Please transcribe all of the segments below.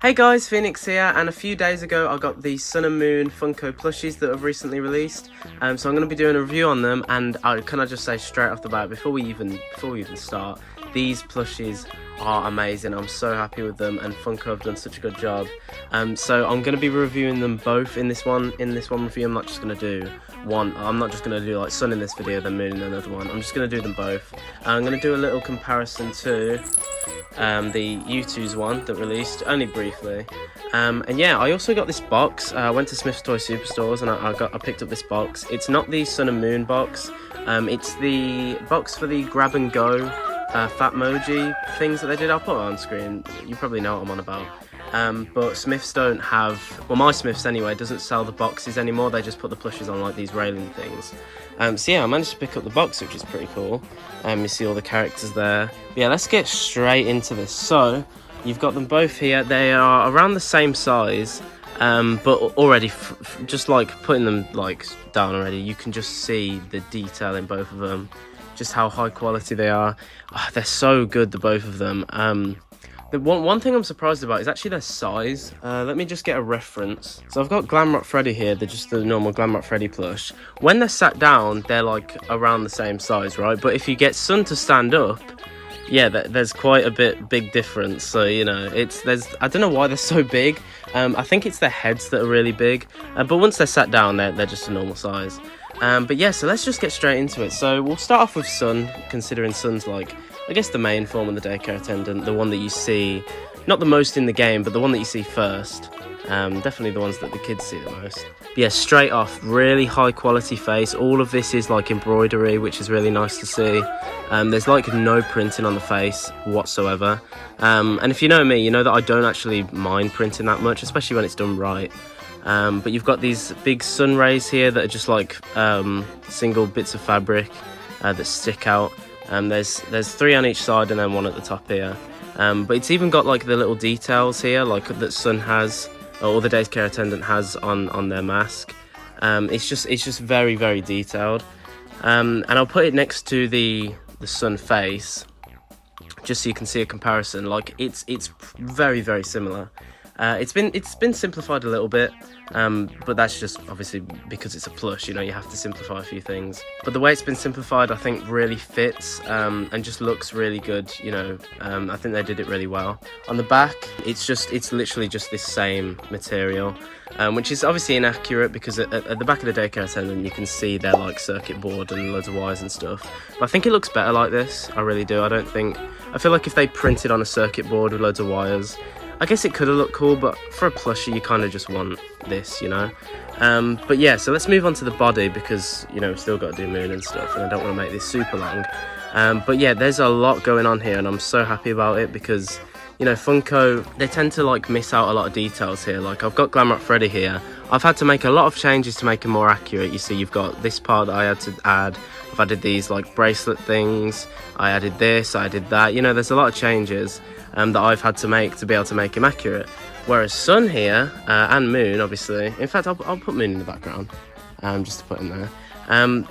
Hey guys, Phoenix here, and a few days ago I got the Sun and Moon Funko plushies that have recently released. So I'm going to be doing a review on them, and can I just say straight off the bat, before we even start, these plushies are amazing. I'm so happy with them, and Funko have done such a good job. So I'm going to be reviewing them both in this one review. I'm not just going to do one. I'm not just going to do like Sun in this video, then Moon in another one. I'm just going to do them both. I'm going to do a little comparison to the U2's one that released only briefly, and yeah, I also got this box. I went to Smith's Toy Superstores and I picked up this box. It's not the Sun and Moon box, it's the box for the grab and go Fatmoji things that they did. I'll put it on screen, you probably know what I'm on about. But Smiths don't have, well, my Smiths anyway, doesn't sell the boxes anymore. They just put the plushies on like these railing things. So yeah, I managed to pick up the box, which is pretty cool. You see all the characters there. But yeah, let's get straight into this. So you've got them both here. They are around the same size, but already just like putting them like down already, you can just see the detail in both of them, just how high quality they are. Oh, they're so good, the both of them. The one thing I'm surprised about is actually their size. Let me just get a reference. So I've got Glamrock Freddy here. They're just the normal Glamrock Freddy plush. When they're sat down, they're like around the same size, right? But if you get Sun to stand up, yeah, there's quite a big difference. So, you know, I don't know why they're so big. I think it's their heads that are really big. But once they're sat down, they're just a normal size. But yeah, so let's just get straight into it. So we'll start off with Sun, considering Sun's like, I guess, the main form of the Daycare Attendant, the one that you see, not the most in the game, but the one that you see first. Definitely the ones that the kids see the most. But yeah, straight off, really high quality face. All of this is like embroidery, which is really nice to see. There's like no printing on the face whatsoever. And if you know me, you know that I don't actually mind printing that much, especially when it's done right. But you've got these big sun rays here that are just like single bits of fabric that stick out. There's 3 on each side and then 1 at the top here. But it's even got like the little details here, like that Sun has, or the Daycare Attendant has on their mask. It's just very, very detailed. And I'll put it next to the Sun face, just so you can see a comparison. Like it's very, very similar. It's been simplified a little bit, but that's just obviously because it's a plush, you know, you have to simplify a few things. But the way it's been simplified, I think, really fits and just looks really good, you know. I think they did it really well. On the back, it's literally just this same material, which is obviously inaccurate because at the back of the Daycare Attendant you can see their like circuit board and loads of wires and stuff. But I think it looks better like this, I really do. I feel like if they printed on a circuit board with loads of wires, I guess it could have looked cool, but for a plushie, you kind of just want this, you know? But yeah, so let's move on to the body because, you know, we've still got to do Moon and stuff, and I don't want to make this super long. But yeah, there's a lot going on here, and I'm so happy about it because, you know, Funko, they tend to, like, miss out a lot of details here. Like, I've got Glamrock Freddy here. I've had to make a lot of changes to make him more accurate. You see, you've got this part that I had to add. I've added these, like, bracelet things. I added this, I did that. You know, there's a lot of changes that I've had to make to be able to make him accurate. Whereas Sun here, and Moon, obviously, in fact, I'll put Moon in the background, just to put him there.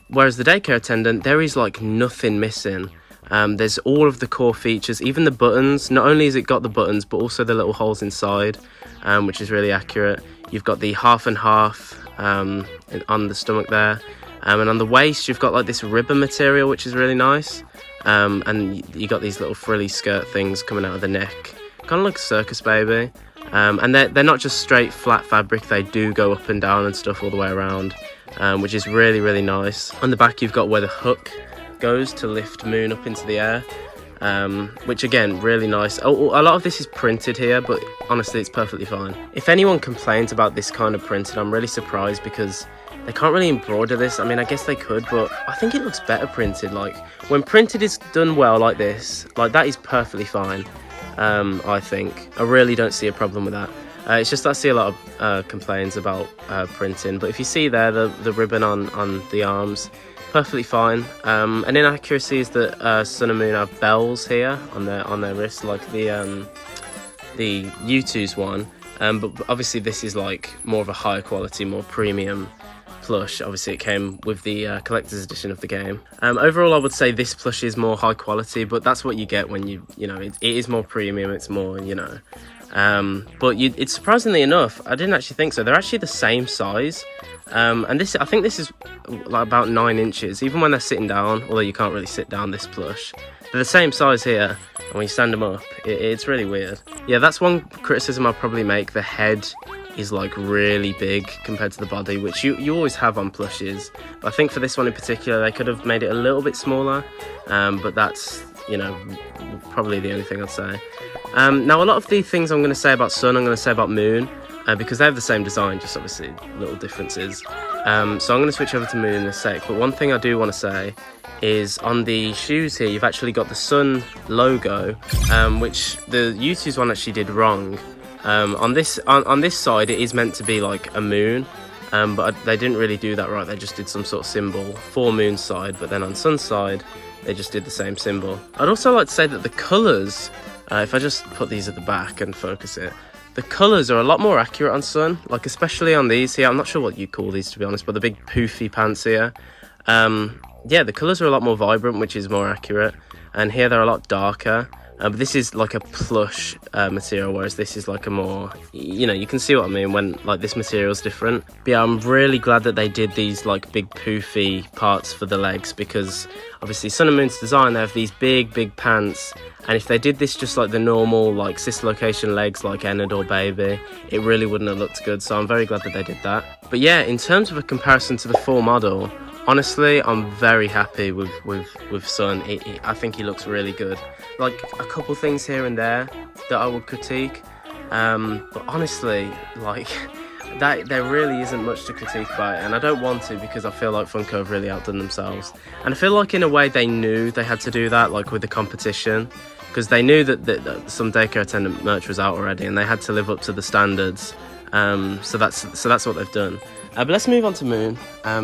Whereas the Daycare Attendant, there is like nothing missing. There's all of the core features, even the buttons. Not only has it got the buttons, but also the little holes inside, which is really accurate. You've got the half and half on the stomach there. And on the waist, you've got like this ribbon material, which is really nice. And you got these little frilly skirt things coming out of the neck, kind of like a circus baby. And they're not just straight flat fabric, they do go up and down and stuff all the way around, which is really, really nice. On the back, you've got where the hook goes to lift Moon up into the air, which again, really nice. A lot of this is printed here, but honestly, it's perfectly fine. If anyone complains about this kind of printed, I'm really surprised because they can't really embroider this. I mean, I guess they could, but I think it looks better printed. Like, when printed is done well like this, like that is perfectly fine, I think. I really don't see a problem with that. It's just I see a lot of complaints about printing, but if you see there, the ribbon on the arms, perfectly fine. An inaccuracy is that Sun and Moon have bells here on their wrists, like the U2's one. But obviously this is like more of a higher quality, more premium plush. Obviously it came with the collector's edition of the game. Overall, I would say this plush is more high quality, but that's what you get when you know, it is more premium, it's more, you know, But it's surprisingly enough, I didn't actually think so. They're actually the same size. And I think this is like about 9 inches, even when they're sitting down, although you can't really sit down this plush. They're the same size here, and when you stand them up, it's really weird. Yeah, that's one criticism I'll probably make. The head is like really big compared to the body, which you always have on plushes. But I think for this one in particular, they could have made it a little bit smaller, but that's, you know, probably the only thing I'd say. Now, a lot of the things I'm going to say about Sun, I'm going to say about Moon, because they have the same design, just obviously little differences. So I'm going to switch over to Moon in a sec, but one thing I do want to say is on the shoes here, you've actually got the Sun logo, which the YouTube's one actually did wrong. On this side, it is meant to be like a moon, but they didn't really do that right. They just did some sort of symbol for Moon's side, but then on Sun's side, they just did the same symbol. I'd also like to say that the colours, if I just put these at the back and focus it, the colours are a lot more accurate on Sun, like especially on these here. I'm not sure what you call these, to be honest, but the big poofy pants here. Yeah, the colours are a lot more vibrant, which is more accurate. And here they're a lot darker. But this is like a plush material, whereas this is like a more, you know, you can see what I mean when like this material is different. But yeah, I'm really glad that they did these like big poofy parts for the legs, because obviously Sun and Moon's design, they have these big pants, and if they did this just like the normal like cislocation legs like Ennard or Baby, it really wouldn't have looked good. So I'm very glad that they did that. But yeah, in terms of a comparison to the full model, honestly, I'm very happy with Sun. I think he looks really good. Like a couple things here and there that I would critique, but honestly, like that there really isn't much to critique about it, and I don't want to, because I feel like Funko have really outdone themselves, and I feel like in a way they knew they had to do that, like with the competition, because they knew that some Daycare Attendant merch was out already, and they had to live up to the standards. So that's what they've done. But let's move on to Moon,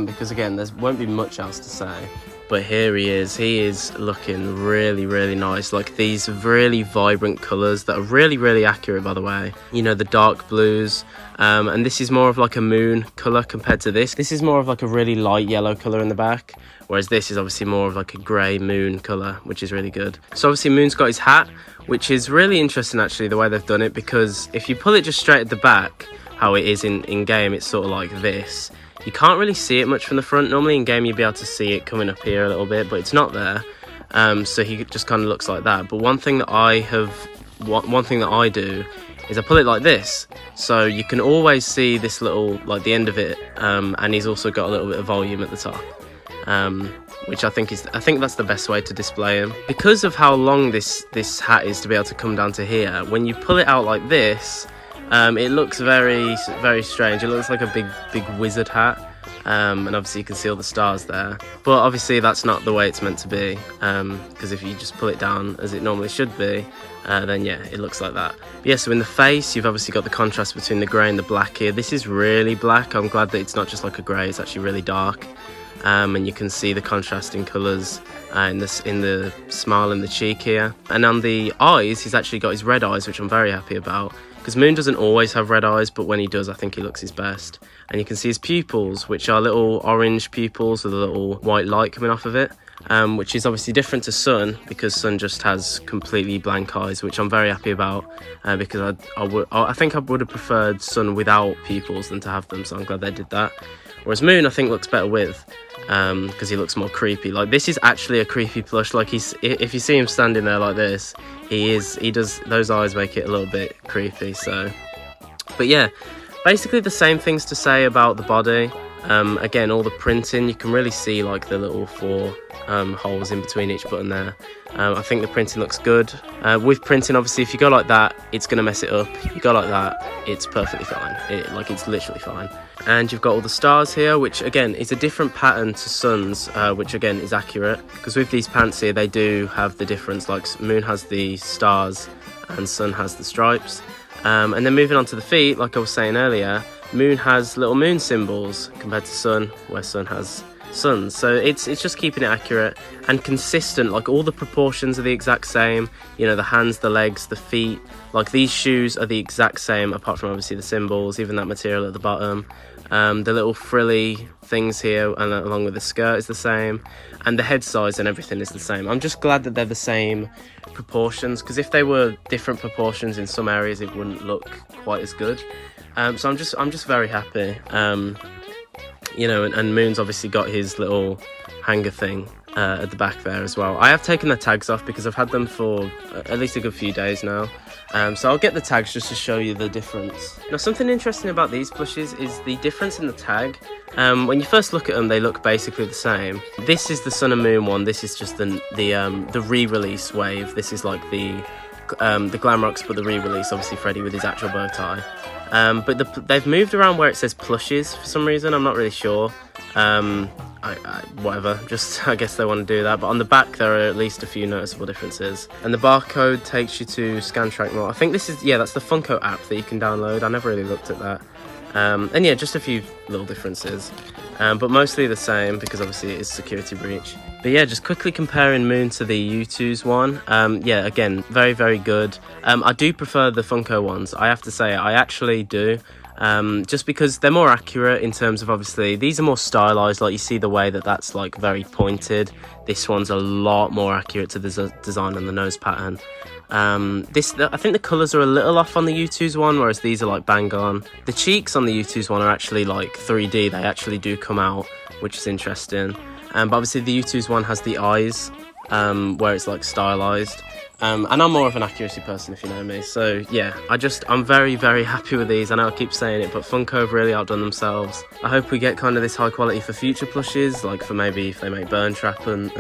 because again, there won't be much else to say. But here he is looking really nice. Like these really vibrant colours that are really accurate, by the way. You know, the dark blues, and this is more of like a moon colour compared to this. This is more of like a really light yellow colour in the back, whereas this is obviously more of like a grey moon colour, which is really good. So obviously Moon's got his hat, which is really interesting actually, the way they've done it, because if you pull it just straight at the back, how it is in game, it's sort of like this. You can't really see it much from the front. Normally in game you'd be able to see it coming up here a little bit, but it's not there. So he just kind of looks like that. But one thing that I do is I pull it like this, so you can always see this little, like the end of it, and he's also got a little bit of volume at the top, which I think that's the best way to display him. Because of how long this hat is to be able to come down to here, when you pull it out like this, it looks very strange. It looks like a big wizard hat, and obviously you can see all the stars there, but obviously that's not the way it's meant to be, because if you just pull it down as it normally should be, then yeah, it looks like that. But yeah, so in the face you've obviously got the contrast between the grey and the black here. This is really black. I'm glad that it's not just like a grey, it's actually really dark, and you can see the contrasting colours in the smile and the cheek here. And on the eyes, he's actually got his red eyes, which I'm very happy about, because Moon doesn't always have red eyes, but when he does, I think he looks his best. And you can see his pupils, which are little orange pupils with a little white light coming off of it, which is obviously different to Sun, because Sun just has completely blank eyes, which I'm very happy about, because I think I would have preferred Sun without pupils than to have them, so I'm glad they did that. Whereas Moon, I think, looks better with, because he looks more creepy. Like this is actually a creepy plush. Like if you see him standing there like this, he does, those eyes make it a little bit creepy. So, but yeah, basically the same things to say about the body. Again, all the printing, you can really see like the little 4 holes in between each button there. I think the printing looks good. With printing, obviously, if you go like that, it's going to mess it up. You go like that, it's perfectly fine. It's literally fine. And you've got all the stars here, which again is a different pattern to Sun's, which again is accurate, because with these pants here, they do have the difference. Like Moon has the stars and Sun has the stripes. And then moving on to the feet, like I was saying earlier, Moon has little moon symbols compared to Sun, where Sun has suns. So it's just keeping it accurate and consistent. Like all the proportions are the exact same. You know, the hands, the legs, the feet. Like these shoes are the exact same, apart from obviously the symbols, even that material at the bottom. The little frilly things here, and along with the skirt, is the same, and the head size and everything is the same. I'm just glad that they're the same proportions, because if they were different proportions in some areas, it wouldn't look quite as good. So I'm just very happy. You know, and Moon's obviously got his little hanger thing at the back there as well. I have taken the tags off because I've had them for at least a good few days now. So I'll get the tags just to show you the difference. Now, something interesting about these plushies is the difference in the tag. When you first look at them, they look basically the same. This is the Sun and Moon one. This is just the re-release wave. This is like the Glamrocks, but the re-release, obviously Freddy with his actual bow tie. But they've moved around where it says plushies for some reason. I'm not really sure. Whatever, just I guess they want to do that. But on the back there are at least a few noticeable differences, and the barcode takes you to Scantrack More. I think this is, yeah, that's the Funko app that you can download. I never really looked at that. And yeah, just a few little differences, but mostly the same because obviously it is security breach. But yeah, just quickly comparing Moon to the U2's one. Yeah, again, very, very good. I do prefer the Funko ones, I have to say. I actually do. Just because they're more accurate in terms of, obviously these are more stylized, like you see the way that that's like very pointed. This one's a lot more accurate to the design and the nose pattern. I think the colours are a little off on the U2's one, whereas these are like bang on. The cheeks on the U2's one are actually like 3D, they actually do come out, which is interesting. But obviously the U2's one has the eyes, where it's like stylized. And I'm more of an accuracy person, if you know me. So yeah, I'm very, very happy with these. I know I keep saying it, but Funko have really outdone themselves. I hope we get kind of this high quality for future plushes, like for maybe if they make Burn Trap and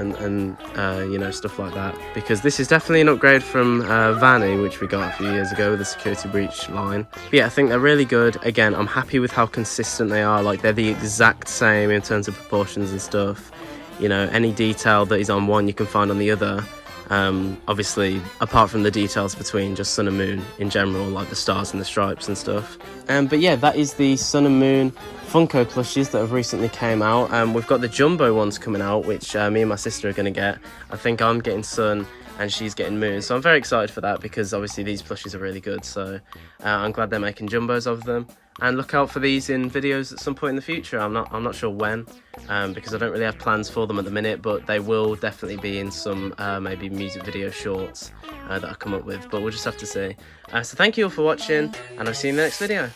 you know, stuff like that. Because this is definitely an upgrade from Vanny, which we got a few years ago with the security breach line. But yeah, I think they're really good. Again, I'm happy with how consistent they are. Like, they're the exact same in terms of proportions and stuff. You know, any detail that is on one you can find on the other. Obviously, apart from the details between just Sun and Moon in general, like the stars and the stripes and stuff. But yeah, that is the Sun and Moon Funko plushies that have recently came out. We've got the jumbo ones coming out, which me and my sister are going to get. I think I'm getting Sun and she's getting Moon, so I'm very excited for that because obviously these plushies are really good. So I'm glad they're making jumbos of them. And look out for these in videos at some point in the future. I'm not sure when, because I don't really have plans for them at the minute, but they will definitely be in some maybe music video shorts that I come up with, but we'll just have to see. So thank you all for watching, and I'll see you in the next video.